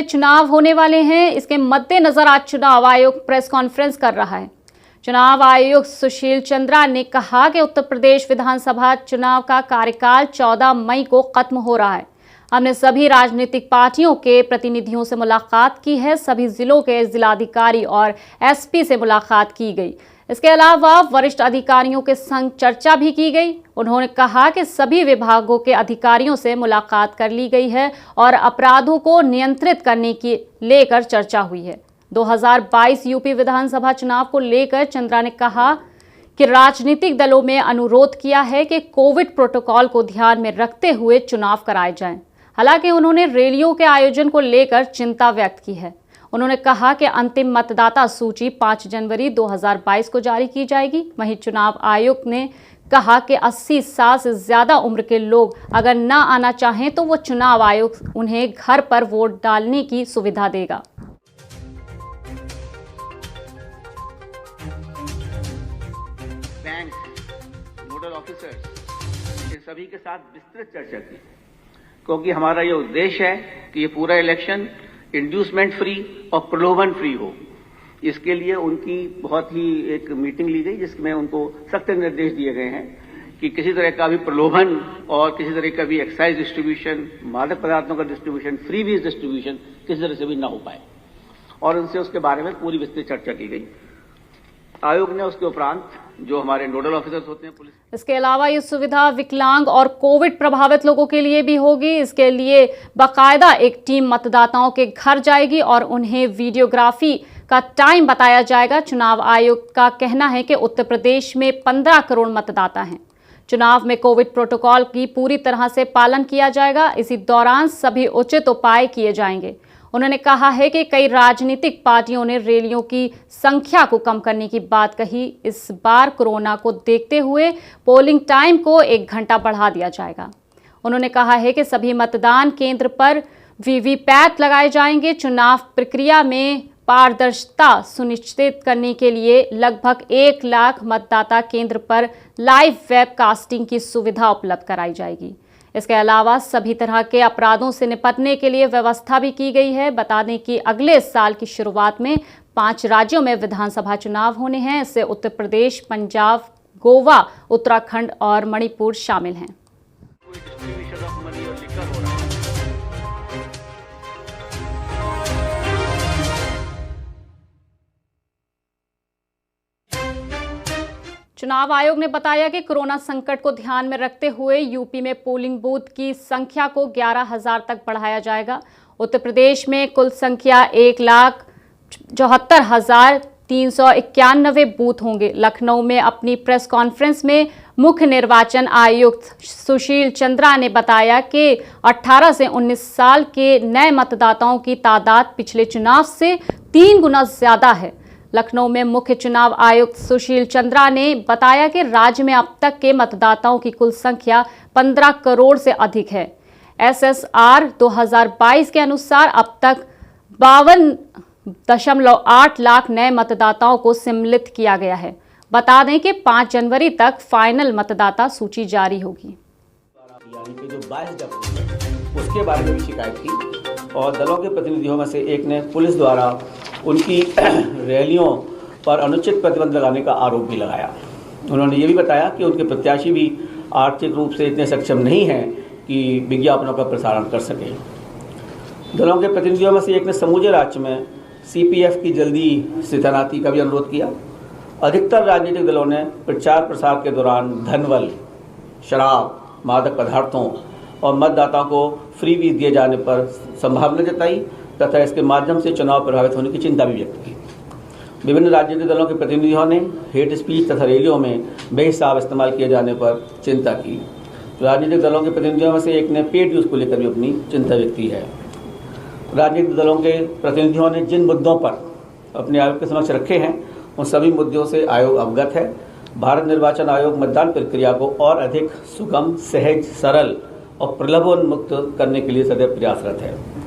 चुनाव होने वाले हैं, इसके मद्देनजर आज चुनाव आयोग प्रेस कॉन्फ्रेंस कर रहा है। चुनाव आयुक्त सुशील चंद्रा ने कहा कि उत्तर प्रदेश विधानसभा चुनाव का कार्यकाल 14 मई को खत्म हो रहा है। हमने सभी राजनीतिक पार्टियों के प्रतिनिधियों से मुलाकात की है। सभी जिलों के जिलाधिकारी और एसपी से मुलाकात की गई। इसके अलावा वरिष्ठ अधिकारियों के संग चर्चा भी की गई। उन्होंने कहा कि सभी विभागों के अधिकारियों से मुलाकात कर ली गई है और अपराधों को नियंत्रित करने की लेकर चर्चा हुई है। 2022 यूपी विधानसभा चुनाव को लेकर चंद्रा ने कहा कि राजनीतिक दलों में अनुरोध किया है कि कोविड प्रोटोकॉल को ध्यान में रखते हुए चुनाव कराए जाएं। हालांकि उन्होंने रैलियों के आयोजन को लेकर चिंता व्यक्त की है। उन्होंने कहा कि अंतिम मतदाता सूची 5 जनवरी 2022 को जारी की जाएगी। वहीं चुनाव आयुक्त ने कहा कि 80 साल से ज्यादा उम्र के लोग अगर न आना चाहें तो वो चुनाव आयोग उन्हें घर पर वोट डालने की सुविधा देगा। बैंक, नोडल ऑफिसर्स, ये सभी के साथ विस्तृत चर्चा की, क्योंकि हमारा ये उद्देश्य है कि ये पूरा इलेक्शन इंड्यूसमेंट फ्री और प्रलोभन फ्री हो। इसके लिए उनकी बहुत ही एक मीटिंग ली गई, जिसमें उनको सख्त निर्देश दिए गए हैं कि किसी तरह का भी प्रलोभन और किसी तरह का भी एक्साइज डिस्ट्रीब्यूशन, मादक पदार्थों का डिस्ट्रीब्यूशन, फ्री बीज डिस्ट्रीब्यूशन किसी तरह से भी ना हो पाए, और उनसे उसके बारे में पूरी विस्तृत चर्चा की गई। आयोग ने उसके उपरांत जो हमारे नोडल ऑफिसर्स होते हैं पुलिस, इसके अलावा ये सुविधा विकलांग और कोविड प्रभावित लोगों के लिए भी होगी। इसके लिए बाकायदा एक टीम मतदाताओं के घर जाएगी और उन्हें वीडियोग्राफी का टाइम बताया जाएगा। चुनाव आयोग का कहना है कि उत्तर प्रदेश में 15 करोड़ मतदाता हैं। चुनाव में कोविड प्रोटोकॉल की पूरी तरह से पालन किया जाएगा। इसी दौरान सभी उचित उपाय किए जाएंगे। उन्होंने कहा है कि कई राजनीतिक पार्टियों ने रैलियों की संख्या को कम करने की बात कही। इस बार कोरोना को देखते हुए पोलिंग टाइम को 1 घंटा बढ़ा दिया जाएगा। उन्होंने कहा है कि सभी मतदान केंद्र पर वीवीपैट लगाए जाएंगे। चुनाव प्रक्रिया में पारदर्शिता सुनिश्चित करने के लिए लगभग 1 लाख मतदाता केंद्र पर लाइव वेबकास्टिंग की सुविधा उपलब्ध कराई जाएगी। इसके अलावा सभी तरह के अपराधों से निपटने के लिए व्यवस्था भी की गई है। बता दें कि अगले साल की शुरुआत में 5 राज्यों में विधानसभा चुनाव होने हैं। इससे उत्तर प्रदेश, पंजाब, गोवा, उत्तराखंड और मणिपुर शामिल हैं। चुनाव आयोग ने बताया कि कोरोना संकट को ध्यान में रखते हुए यूपी में पोलिंग बूथ की संख्या को 11,000 तक बढ़ाया जाएगा। उत्तर प्रदेश में कुल संख्या 1,74,391 बूथ होंगे। लखनऊ में अपनी प्रेस कॉन्फ्रेंस में मुख्य निर्वाचन आयुक्त सुशील चंद्रा ने बताया कि 18 से 19 साल के नए मतदाताओं की तादाद पिछले चुनाव से 3 गुना ज्यादा है। लखनऊ में मुख्य चुनाव आयुक्त सुशील चंद्रा ने बताया कि राज्य में अब तक के मतदाताओं की कुल संख्या 15 करोड़ से अधिक है। SSR 2022 के अनुसार अब तक 52.8 लाख नए मतदाताओं को सम्मिलित किया गया है। बता दें कि 5 जनवरी तक फाइनल मतदाता सूची जारी होगी। उसके बारे में भी शिकायत की और दलों के प्रतिनिधियों में से एक ने पुलिस द्वारा उनकी रैलियों पर अनुचित प्रतिबंध लगाने का आरोप भी लगाया। उन्होंने ये भी बताया कि उनके प्रत्याशी भी आर्थिक रूप से इतने सक्षम नहीं हैं कि विज्ञापनों का प्रसारण कर सकें। दलों के प्रतिनिधियों में से एक ने समूचे राज्य में CPF की जल्दी से तैनाती का भी अनुरोध किया। अधिकतर राजनीतिक दलों ने प्रचार प्रसार के दौरान धनबल, शराब, मादक पदार्थों और मतदाताओं को फ्री बीज दिए जाने पर संभावना जताई तथा इसके माध्यम से चुनाव प्रभावित होने की चिंता भी व्यक्त की। विभिन्न राजनीतिक दलों के प्रतिनिधियों ने हेट स्पीच तथा रैलियों में बेहिसाब इस्तेमाल किए जाने पर चिंता की। राजनीतिक दलों के प्रतिनिधियों में से एक ने पेड न्यूज़ को लेकर भी अपनी चिंता व्यक्त की है। राजनीतिक दलों के प्रतिनिधियों ने जिन मुद्दों पर अपने आयोग के समक्ष रखे हैं उन सभी मुद्दों से आयोग अवगत है। भारत निर्वाचन आयोग मतदान प्रक्रिया को और अधिक सुगम, सहज, सरल और प्रलोभन मुक्त करने के लिए सदैव प्रयासरत है।